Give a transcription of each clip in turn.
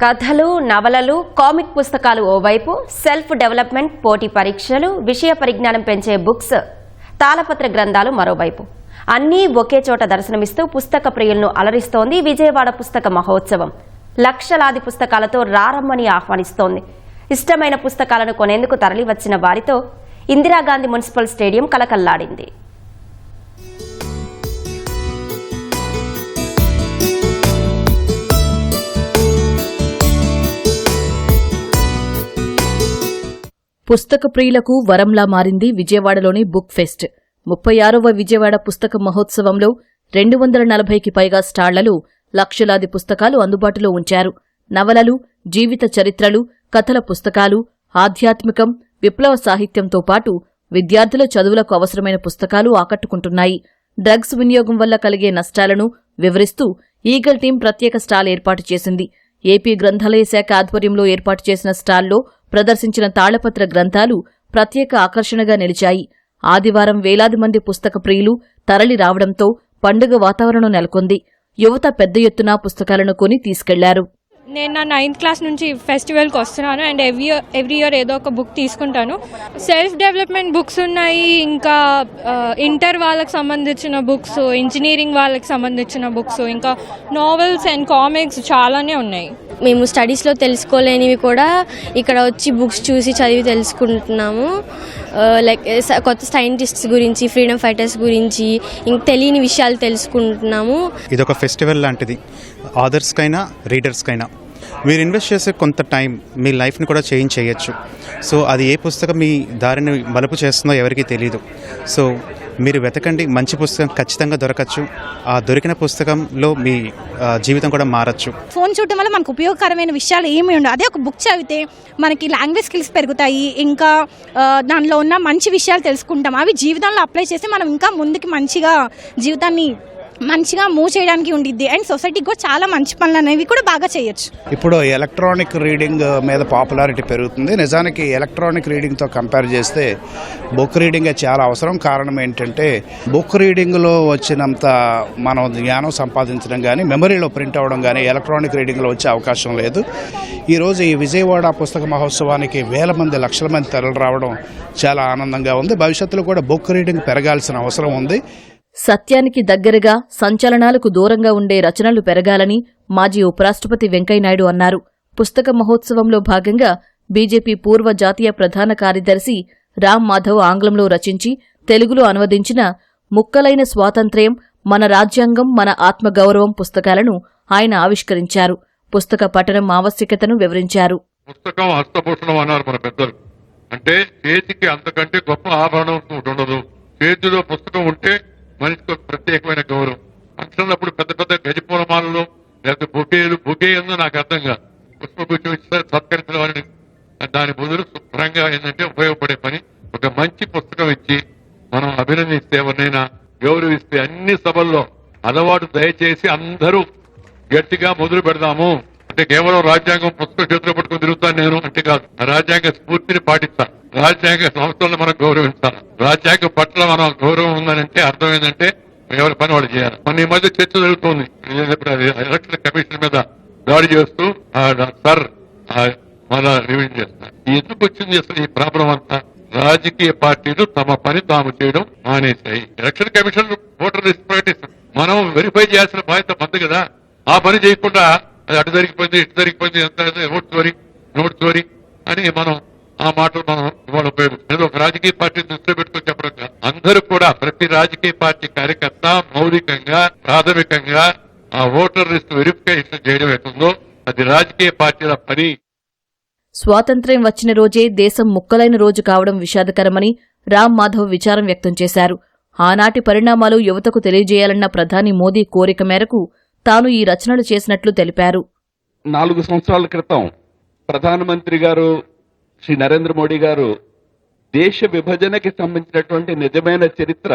కథలు, నవలలు, కామిక్ పుస్తకాలు ఓవైపు, సెల్ఫ్ డెవలప్మెంట్, పోటీ పరీక్షలు, విషయ పరిజ్ఞానం పెంచే బుక్స్, తాళపత్ర గ్రంథాలు మరోవైపు అన్నీ ఒకే చోట దర్శనమిస్తూ పుస్తక ప్రియులను అలరిస్తోంది విజయవాడ పుస్తక మహోత్సవం. లక్షలాది పుస్తకాలతో రారమ్మని ఆహ్వానిస్తోంది. ఇష్టమైన పుస్తకాలను కొనేందుకు తరలివచ్చిన వారితో ఇందిరాగాంధీ మున్సిపల్ స్టేడియం కలకల్లాడింది. పుస్తక ప్రియులకు వరంలా మారింది విజయవాడలోని బుక్ ఫెస్ట్. 36వ విజయవాడ పుస్తక మహోత్సవంలో 240కి పైగా స్టాళ్లలో లక్షలాది పుస్తకాలు అందుబాటులో ఉంచారు. నవలలు, జీవిత చరిత్రలు, కథల పుస్తకాలు, ఆధ్యాత్మికం, విప్లవ సాహిత్యంతో పాటు విద్యార్థుల చదువులకు అవసరమైన పుస్తకాలు ఆకట్టుకుంటున్నాయి. డ్రగ్స్ వినియోగం వల్ల కలిగే నష్టాలను వివరిస్తూ ఈగల్ టీం ప్రత్యేక స్టాల్ ఏర్పాటు చేసింది. ఏపీ గ్రంథాలయ శాఖ ఆధ్వర్యంలో ఏర్పాటు చేసిన స్టాల్లో ప్రదర్శించిన తాళపత్ర గ్రంథాలు ప్రత్యేక ఆకర్షణగా నిలిచాయి. ఆదివారం వేలాది మంది పుస్తక ప్రియులు తరలి రావడంతో పండుగ వాతావరణం నెలకొంది. యువత పెద్ద ఎత్తున పుస్తకాలను కొని తీసుకెళ్లారు. నేను నా 9th క్లాస్ నుంచి ఫెస్టివల్కి వస్తున్నాను అండ్ ఎవ్రీ ఇయర్ ఏదో ఒక బుక్ తీసుకుంటాను. సెల్ఫ్ డెవలప్మెంట్ బుక్స్ ఉన్నాయి, ఇంకా ఇంటర్ వాళ్ళకి సంబంధించిన బుక్స్, ఇంజనీరింగ్ వాళ్ళకి సంబంధించిన బుక్స్, ఇంకా నావెల్స్ అండ్ కామిక్స్ చాలానే ఉన్నాయి. మేము స్టడీస్లో తెలుసుకోలేనివి కూడా ఇక్కడ వచ్చి బుక్స్ చూసి చదివి తెలుసుకుంటున్నాము. లైక్ కొత్త సైంటిస్ట్స్ గురించి, ఫ్రీడమ్ ఫైటర్స్ గురించి ఇంక తెలియని విషయాలు తెలుసుకుంటున్నాము. ఇదొక ఫెస్టివల్ లాంటిది. ఆథర్స్కైనా రీడర్స్కైనా మీరు ఇన్వెస్ట్ చేసే కొంత టైం మీ లైఫ్ని కూడా చేంజ్ చేయొచ్చు. సో అది ఏ పుస్తకం మీ దారిని మలుపు చేస్తుందో ఎవరికీ తెలియదు. సో మీరు వెతకండి, మంచి పుస్తకం ఖచ్చితంగా దొరకచ్చు. ఆ దొరికిన పుస్తకంలో మీ జీవితం కూడా మారచ్చు. ఫోన్ చూడటం వల్ల మనకు ఉపయోగకరమైన విషయాలు ఏమి ఉండవు. అదే ఒక బుక్ చదివితే మనకి లాంగ్వేజ్ స్కిల్స్ పెరుగుతాయి, ఇంకా దానిలో ఉన్న మంచి విషయాలు తెలుసుకుంటాం. అవి జీవితంలో అప్లై చేసి మనం ఇంకా ముందుకి జీవితాన్ని మంచిగా మూవ్ చేయడానికి ఉండిద్ది. అండ్ సొసైటీకి కూడా చాలా మంచి పనులు అనేవి కూడా బాగా చేయొచ్చు. ఇప్పుడు ఎలక్ట్రానిక్ రీడింగ్ మీద పాపులారిటీ పెరుగుతుంది. నిజానికి ఎలక్ట్రానిక్ రీడింగ్తో కంపేర్ చేస్తే బుక్ రీడింగే చాలా అవసరం. కారణం ఏంటంటే బుక్ రీడింగ్లో వచ్చినంత మనం జ్ఞానం సంపాదించడం కానీ, మెమరీలో ప్రింట్ అవ్వడం కానీ ఎలక్ట్రానిక్ రీడింగ్లో వచ్చే అవకాశం లేదు. ఈరోజు ఈ విజయవాడ పుస్తక మహోత్సవానికి వేల మంది, లక్షల మంది తరలి రావడం చాలా ఆనందంగా ఉంది. భవిష్యత్తులో కూడా బుక్ రీడింగ్ పెరగాల్సిన అవసరం ఉంది. సత్యానికి దగ్గరగా, సంచలనాలకు దూరంగా ఉండే రచనలు పెరగాలని మాజీ ఉపరాష్ట్రపతి వెంకయ్యనాయుడు అన్నారు. పుస్తక మహోత్సవంలో భాగంగా బీజేపీ పూర్వ జాతీయ ప్రధాన కార్యదర్శి రామ్ మాధవ్ ఆంగ్లంలో రచించి తెలుగులో అనువదించిన ముక్కలైన స్వాతంత్ర్యం, మన రాజ్యాంగం, మన ఆత్మగౌరవం పుస్తకాలను ఆయన ఆవిష్కరించారు. పుస్తక పఠనం ఆవశ్యకతను వివరించారు. పుస్తకం హస్తభూషణం అన్నారు మన పెద్దలు. అంటే చేతికి అంతకంటే గొప్ప ఆభరణం ఉండదు. చేతిలో పుస్తకం ఉంటే మనిషికి ఒక ప్రత్యేకమైన గౌరవం. ఫంక్షన్లప్పుడు పెద్ద పెద్ద గజపూలమాలలో లేకపోతే బుకే ఉందో నాకు అర్థం కాదు. పుష్పగుచ్చం ఇస్తే సత్కరించిన వారిని దాని బదులు శుభ్రంగా ఏంటంటే ఉపయోగపడే పని ఒక మంచి పుస్తకం ఇచ్చి మనం అభినందిస్తే, ఎవరినైనా గౌరవిస్తే అన్ని సభల్లో అలవాటు దయచేసి అందరూ గట్టిగా మొదలు పెడదాము. అంటే కేవలం రాజ్యాంగం పుస్తకం చేతిలో పట్టుకుని తిరుగుతాను నేను అంటే కాదు. రాజ్యాంగ స్ఫూర్తిని పాటిస్తాను. రాజ్యాంగ సంస్థలను మనం గౌరవించాలి. రాజ్యాంగ పట్ల మనం గౌరవం ఉందనంటే అర్థం ఏంటంటే ఎవరి పని వాళ్ళు చేయాలి. మన ఈ మధ్య చర్చ జరుగుతుంది ఎలక్షన్ కమిషన్ మీద దాడి చేస్తూ సార్ మళ్ళా రివ్యూ చేస్తారు. ఎందుకు వచ్చింది అసలు ఈ ప్రాబ్లం అంతా? రాజకీయ పార్టీలు తమ పని తాము చేయడం మానేశాయి. ఎలక్షన్ కమిషన్ ఓటర్ లిస్ట్ ప్రకటిస్తారు. మనం వెరిఫై చేయాల్సిన బాధ్యత మంది కదా. ఆ పని చేయకుండా అది అటు జరిగిపోయింది, ఇటు జరిగిపోయింది, ఎంత నోట్ చోరీ అని మనం ఆ మాటలు మనం ఇవాళ ఉపయోగిస్తాం. ఒక రాజకీయ పార్టీని దృష్టిలో పెట్టుకుని చెప్పడం అందరూ కూడా ప్రతి రాజకీయ పార్టీ కార్యకర్త మౌలికంగా, ప్రాథమికంగా ఆ ఓటర్ లిస్ట్ వెరిఫికేషన్ చేయడం ఎట్టుందో అది రాజకీయ పార్టీల పని. స్వాతంత్ర్యం వచ్చిన రోజే దేశం ముక్కలైన రోజు కావడం విషాదకరమని రామ్ మాధవ్ విచారం వ్యక్తం చేశారు. ఆనాటి పరిణామాలు యువతకు తెలియజేయాలన్న ప్రధాని మోదీ కోరిక మేరకు తాను ఈ రచనలు చేసినట్లు తెలిపారు. 4 సంవత్సరాల క్రితం ప్రధానమంత్రి గారు శ్రీ నరేంద్ర మోడీ గారు దేశ విభజనకి సంబంధించినటువంటి నిజమైన చరిత్ర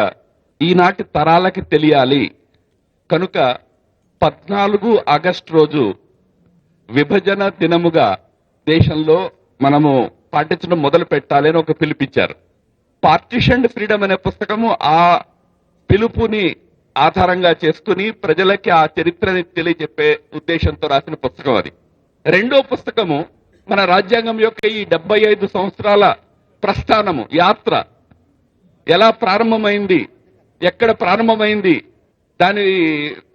ఈనాటి తరాలకి తెలియాలి కనుక 14 ఆగస్టు రోజు విభజన దినముగా దేశంలో మనము పాటించడం మొదలు పెట్టాలి అని ఒక పిలుపిచ్చారు. పార్టిషన్ ఫ్రీడమ్ అనే పుస్తకము ఆ పిలుపుని ఆధారంగా చేసుకుని ప్రజలకి ఆ చరిత్రని తెలియజెప్పే ఉద్దేశంతో రాసిన పుస్తకం అది. రెండో పుస్తకము మన రాజ్యాంగం యొక్క ఈ 75 సంవత్సరాల ప్రస్థానము, యాత్ర ఎలా ప్రారంభమైంది, ఎక్కడ ప్రారంభమైంది, దాని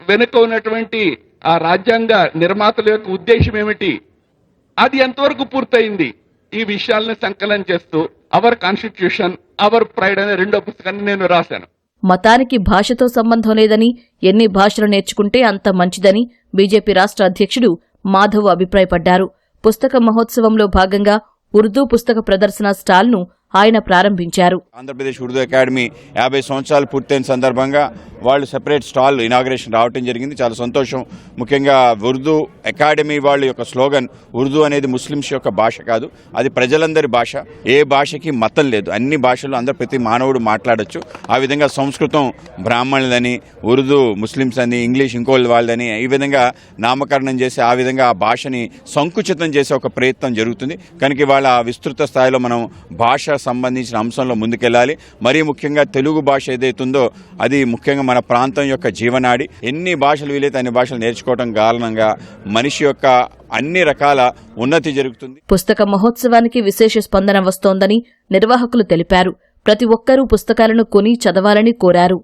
వెనుక ఉన్నటువంటి ఆ రాజ్యాంగ నిర్మాతల యొక్క ఉద్దేశం ఏమిటి, అది ఎంతవరకు పూర్తయింది, ఈ విషయాలను సంకలనం చేస్తూ అవర్ కాన్స్టిట్యూషన్ అవర్ ప్రైడ్ అనే రెండో పుస్తకాన్ని నేను రాశాను. మతానికి భాషతో సంబంధం లేదని, ఎన్ని భాషలు నేర్చుకుంటే అంత మంచిదని బీజేపీ రాష్ట్ర అధ్యక్షుడు మాధవ్ అభిప్రాయపడ్డారు. పుస్తక మహోత్సవంలో భాగంగా ఉర్దూ పుస్తక ప్రదర్శన స్టాల్ను ఆయన ప్రారంభించారు. ఆంధ్రప్రదేశ్ ఉర్దూ అకాడమీ 50 సంవత్సరాలు పూర్తయిన సందర్భంగా వాళ్ళు సెపరేట్ స్టాల్ ఇనాగ్రేషన్ రావటం జరిగింది. చాలా సంతోషం. ముఖ్యంగా ఉర్దూ అకాడమీ వాళ్ళ యొక్క స్లోగన్, ఉర్దూ అనేది ముస్లిమ్స్ యొక్క భాష కాదు, అది ప్రజలందరి భాష. ఏ భాషకి మతం లేదు, అన్ని భాషలు అందరూ ప్రతి మానవుడు మాట్లాడొచ్చు. ఆ విధంగా సంస్కృతం బ్రాహ్మణులని, ఉర్దూ ముస్లిమ్స్ అని, ఇంగ్లీష్ ఇంకోళ్ళ వాళ్ళని ఈ విధంగా నామకరణం చేసి ఆ విధంగా ఆ భాషని సంకుచితం చేసే ఒక ప్రయత్నం జరుగుతుంది. కనుక ఇవాళ విస్తృత స్థాయిలో మనం భాష సంబంధించిన అంశంలో ముందుకెళ్ళాలి. మరీ ముఖ్యంగా తెలుగు భాష ఏదైతుందో అది ముఖ్యంగా మన ప్రాంతం యొక్క జీవనాడి. ఎన్ని భాషలు వీలైతే అన్ని భాషలు నేర్చుకోవడం కారణంగా మనిషి యొక్క అన్ని రకాల ఉన్నతి జరుగుతుంది. పుస్తక మహోత్సవానికి విశేష స్పందన వస్తోందని నిర్వాహకులు తెలిపారు. ప్రతి ఒక్కరూ పుస్తకాలను కొని చదవాలని కోరారు.